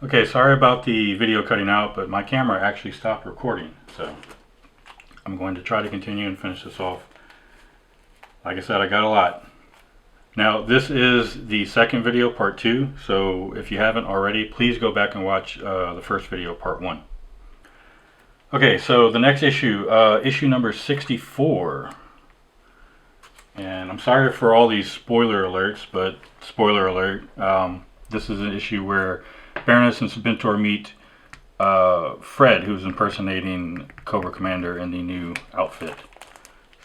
Okay, sorry about the video cutting out, but my camera actually stopped recording, so I'm going to try to continue and finish this off. Like I said, I got a lot. Now, this is the second video, part 2, so if you haven't already, please go back and watch the first video, part 1. Okay, so the next issue, issue number 64. And I'm sorry for all these spoiler alerts, but spoiler alert, this is an issue where Baroness and Serpentor meet Fred, who's impersonating Cobra Commander in the new outfit.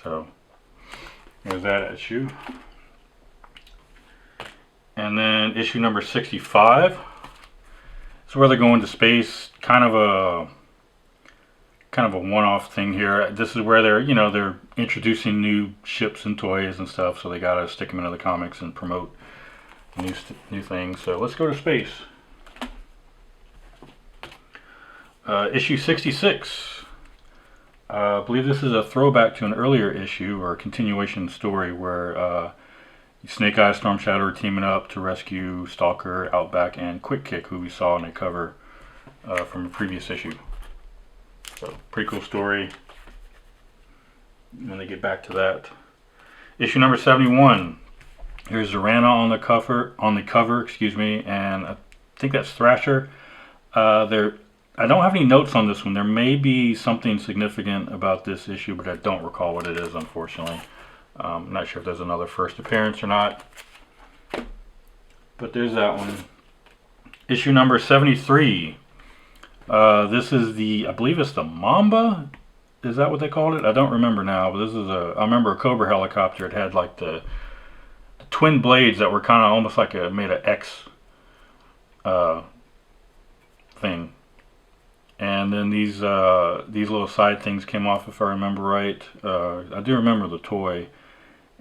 So, there's that issue. And then issue number 65 is where they're going to space. Kind of a one-off thing here. This is where they're introducing new ships and toys and stuff, so they gotta stick them into the comics and promote new things. So let's go to space. Issue 66. I believe this is a throwback to an earlier issue or a continuation story where Snake Eyes, Storm Shadow are teaming up to rescue Stalker, Outback, and Quick Kick, who we saw in a cover from a previous issue. So, pretty cool story when they get back to that. Issue number 71. Here's Zorana on the cover, and I think that's Thrasher. I don't have any notes on this one. There may be something significant about this issue, but I don't recall what it is, unfortunately. I'm not sure if there's another first appearance or not. But there's that one. Issue number 73. This is I believe it's the Mamba? Is that what they called it? I don't remember now, but this is I remember a Cobra helicopter. It had like the twin blades that were kind of almost like made an X thing. And then these little side things came off, if I remember right. I do remember the toy.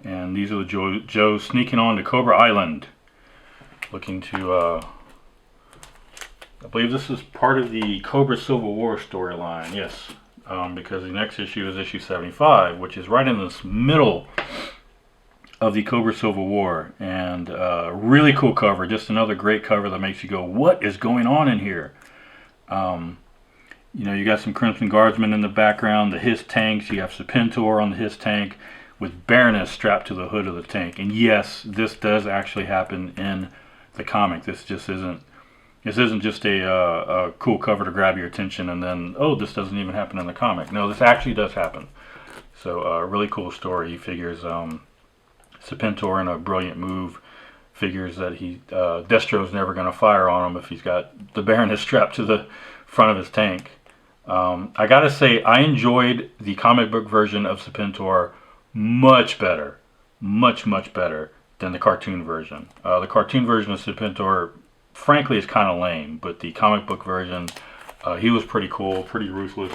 And these are the Joes sneaking on to Cobra Island, looking to I believe this is part of the Cobra Civil War storyline, yes, because the next issue is issue 75, which is right in this middle of the Cobra Civil War, and really cool cover, just another great cover that makes you go, what is going on in here? You got some Crimson Guardsmen in the background, the Hiss tanks, you have Serpentor on the Hiss tank, with Baroness strapped to the hood of the tank, and yes, this does actually happen in the comic. This isn't just a cool cover to grab your attention and then, oh, this doesn't even happen in the comic. No, this actually does happen. So, really cool story. He figures Serpentor, in a brilliant move, figures that Destro's never going to fire on him if he's got the Baroness strapped to the front of his tank. I gotta say, I enjoyed the comic book version of Serpentor much better than the cartoon version. The cartoon version of Serpentor, frankly, is kind of lame, but the comic book version, he was pretty cool, pretty ruthless,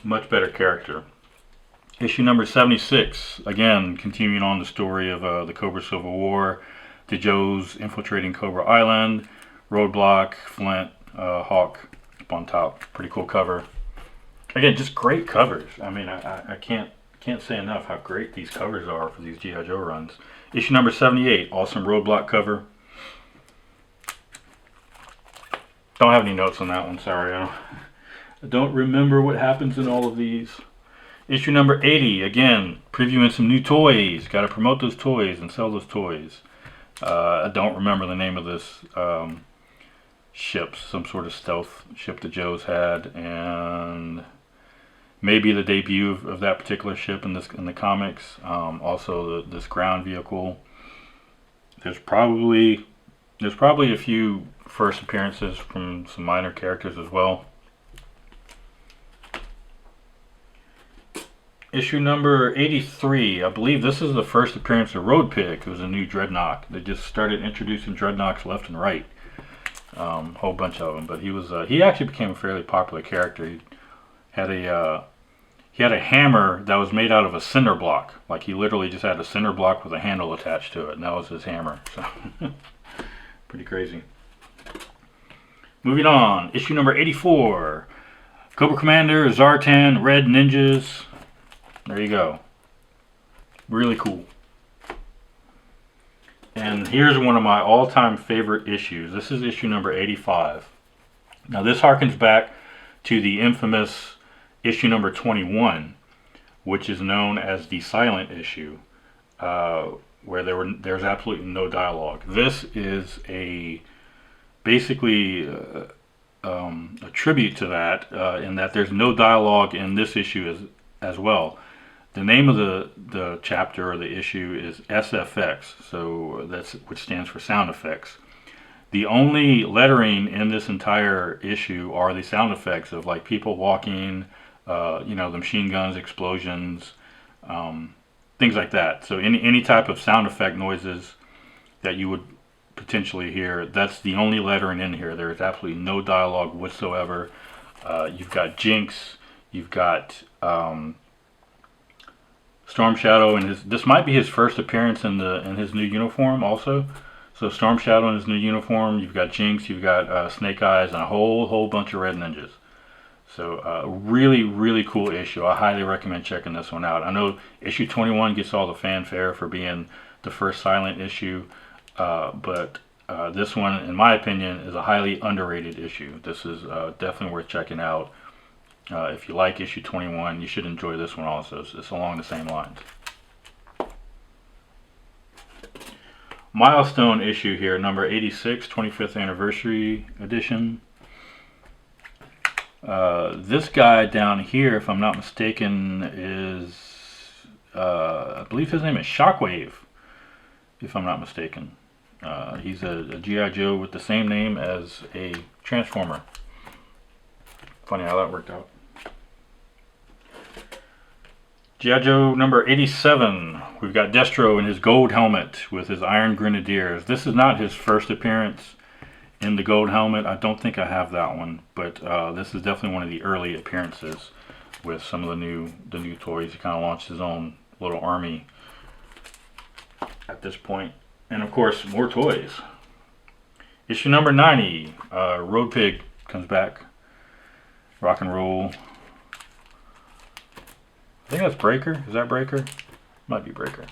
much better character. Issue number 76, again, continuing on the story of the Cobra Civil War, the Joes infiltrating Cobra Island, Roadblock, Flint, Hawk up on top. Pretty cool cover. Again, just great covers. I mean, I can't say enough how great these covers are for these G.I. Joe runs. Issue number 78, awesome Roadblock cover. Don't have any notes on that one, sorry. I don't remember what happens in all of these. Issue number 80, again, previewing some new toys. Got to promote those toys and sell those toys. I don't remember the name of this ship, some sort of stealth ship the Joes had, and maybe the debut of that particular ship in the comics. Also, this ground vehicle. There's probably a few first appearances from some minor characters as well. Issue number 83. I believe this is the first appearance of Road Pig, who's a new Dreadnought. They just started introducing Dreadnoughts left and right. Whole bunch of them, but he actually became a fairly popular character. He had a hammer that was made out of a cinder block. Like, he literally just had a cinder block with a handle attached to it, and that was his hammer. So pretty crazy. Moving on, issue number 84. Cobra Commander, Zartan, Red Ninjas. There you go. Really cool. And here's one of my all-time favorite issues. This is issue number 85. Now this harkens back to the infamous issue number 21, which is known as the silent issue, where there's absolutely no dialogue. This is basically a tribute to that, in that there's no dialogue in this issue as well. The name of the chapter or the issue is SFX, so which stands for sound effects. The only lettering in this entire issue are the sound effects of like people walking, the machine guns, explosions, things like that. So any type of sound effect noises that you would potentially hear, that's the only lettering in here. There is absolutely no dialogue whatsoever. You've got Jinx, you've got Storm Shadow, and this might be his first appearance in his new uniform also. So Storm Shadow in his new uniform, you've got Jinx, you've got Snake Eyes, and a whole bunch of red ninjas. So really, really cool issue. I highly recommend checking this one out. I know issue 21 gets all the fanfare for being the first silent issue, but this one, in my opinion, is a highly underrated issue. This is definitely worth checking out. If you like issue 21, you should enjoy this one also. It's along the same lines. Milestone issue here, number 86, 25th anniversary edition. This guy down here, if I'm not mistaken, is I believe his name is Shockwave, if I'm not mistaken. He's a G.I. Joe with the same name as a Transformer. Funny how that worked out. G.I. Joe number 87. We've got Destro in his gold helmet with his Iron Grenadiers. This is not his first appearance in the gold helmet. I don't think I have that one, but this is definitely one of the early appearances with some of the new toys. He kind of launched his own little army at this point. And of course, more toys. Issue number 90. Road Pig comes back. Rock and roll. I think that's Breaker. Is that Breaker? Might be Breaker.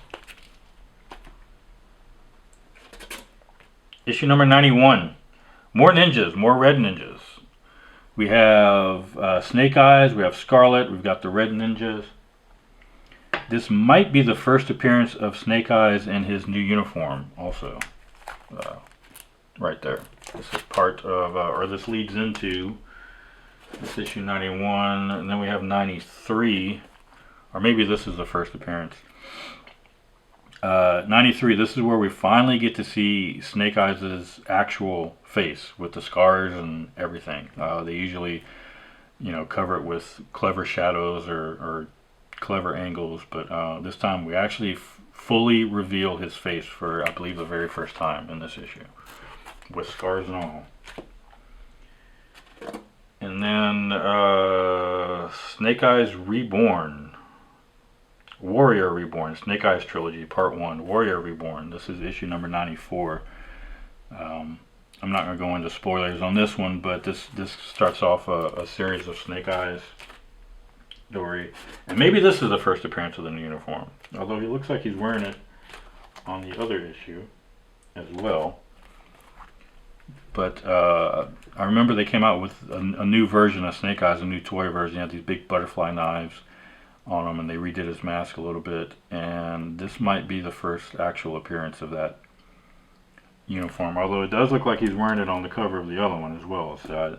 Issue number 91. More ninjas, more red ninjas. We have Snake Eyes, we have Scarlet, we've got the red ninjas. This might be the first appearance of Snake Eyes in his new uniform also. Right there. This is part of, or this leads into this issue 91, and then we have 93. Or maybe this is the first appearance. 93, this is where we finally get to see Snake Eyes' actual face with the scars and everything. They usually, cover it with clever shadows or clever angles, but this time we actually fully reveal his face for, I believe, the very first time in this issue, with scars and all. And then Snake Eyes Reborn. Warrior Reborn, Snake Eyes Trilogy, Part 1, Warrior Reborn. This is issue number 94. I'm not going to go into spoilers on this one, but this starts off a series of Snake Eyes story. And maybe this is the first appearance of the new uniform, although he looks like he's wearing it on the other issue as well. But I remember they came out with a new version of Snake Eyes, a new toy version. He had these big butterfly knives on him, and they redid his mask a little bit, and this might be the first actual appearance of that uniform, although it does look like he's wearing it on the cover of the other one as well. So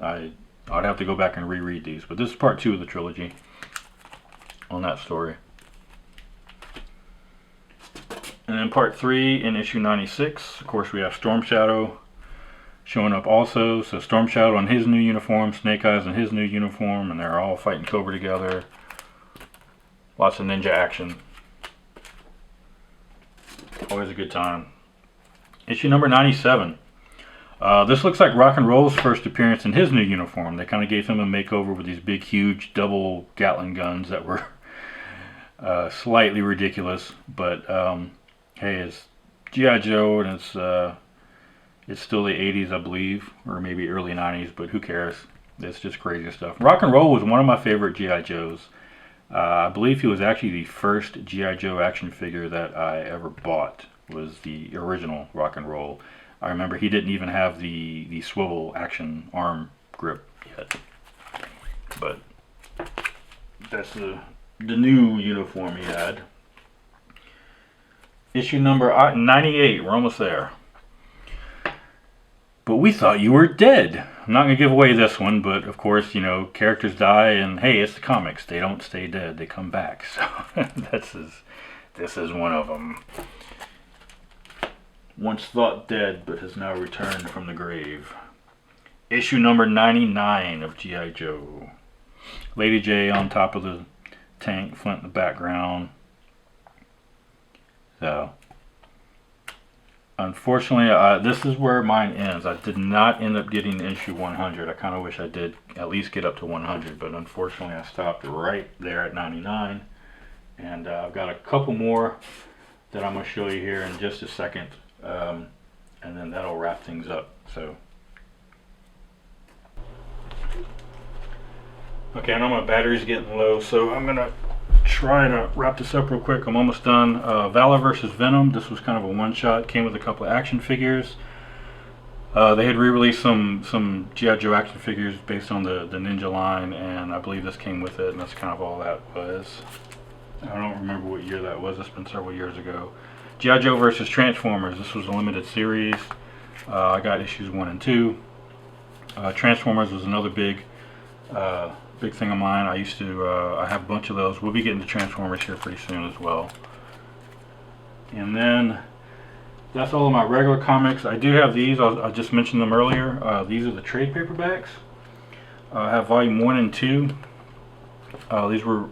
I'd have to go back and reread these, but this is part 2 of the trilogy on that story. And then part 3 in issue 96, of course, we have Storm Shadow showing up also. So Storm Shadow in his new uniform, Snake Eyes in his new uniform, and they're all fighting Cobra together. Lots of ninja action. Always a good time. Issue number 97. This looks like Rock and Roll's first appearance in his new uniform. They kind of gave him a makeover with these big, huge double Gatling guns that were slightly ridiculous. But hey, it's G.I. Joe, and it's still the 80s, I believe, or maybe early 90s. But who cares? It's just crazy stuff. Rock and Roll was one of my favorite G.I. Joes. I believe he was actually the first G.I. Joe action figure that I ever bought. was the original rock and roll. I remember he didn't even have the swivel action arm grip yet. But that's the new uniform he had. Issue number 98. We're almost there. But we thought you were dead. I'm not going to give away this one, but of course, you know, characters die, and hey, it's the comics. They don't stay dead. They come back. So this is one of them. Once thought dead, but has now returned from the grave. Issue number 99 of G.I. Joe. Lady J on top of the tank, Flint in the background. So, unfortunately, this is where mine ends. I did not end up getting issue 100. I kind of wish I did at least get up to 100, but unfortunately I stopped right there at 99. And I've got a couple more that I'm going to show you here in just a second, and then that'll wrap things up. So, okay, I know my battery's getting low, so I'm going to try to wrap this up real quick. I'm almost done. Valor versus Venom. This was kind of a one-shot. Came with a couple of action figures. They had re-released some G.I. Joe action figures based on the Ninja line, and I believe this came with it, and that's kind of all that was. I don't remember what year that was. It's been several years ago. G.I. Joe versus Transformers. This was a limited series. I got issues 1 and 2. Transformers was another big thing of mine. I used to, I have a bunch of those. We'll be getting to Transformers here pretty soon as well. And then that's all of my regular comics. I do have these. I just mentioned them earlier. These are the trade paperbacks. I have volume 1 and 2. These were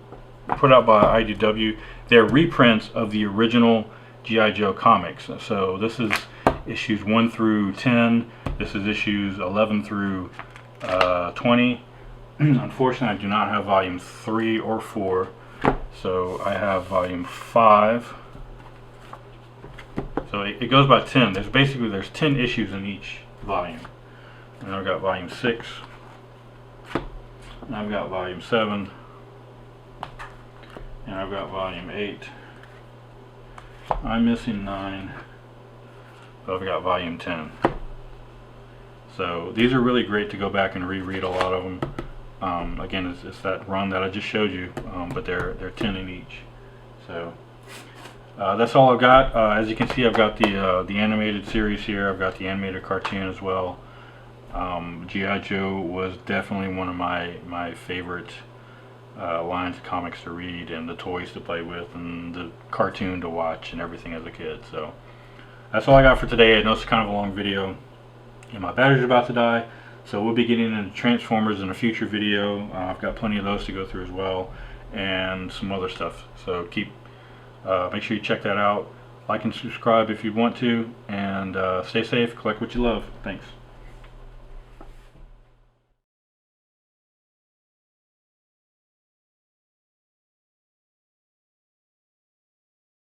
put out by IDW. They're reprints of the original G.I. Joe comics. So this is issues 1 through 10. This is issues 11 through 20. Unfortunately, I do not have volume 3 or 4, so I have volume 5. So it goes by 10. There's 10 issues in each volume. And I've got volume 6, and I've got volume 7, and I've got volume 8. I'm missing 9, but I've got volume 10. So these are really great to go back and reread a lot of them. Again, it's that run that I just showed you, but they're 10 in each. So that's all I've got. As you can see, I've got the animated series here. I've got the animated cartoon as well. G.I. Joe was definitely one of my favorite lines of comics to read, and the toys to play with, and the cartoon to watch, and everything as a kid. So that's all I got for today. I know it's kind of a long video, and my battery's about to die. So we'll be getting into Transformers in a future video. I've got plenty of those to go through as well, and some other stuff. So make sure you check that out. Like and subscribe if you want to, and stay safe, collect what you love. Thanks.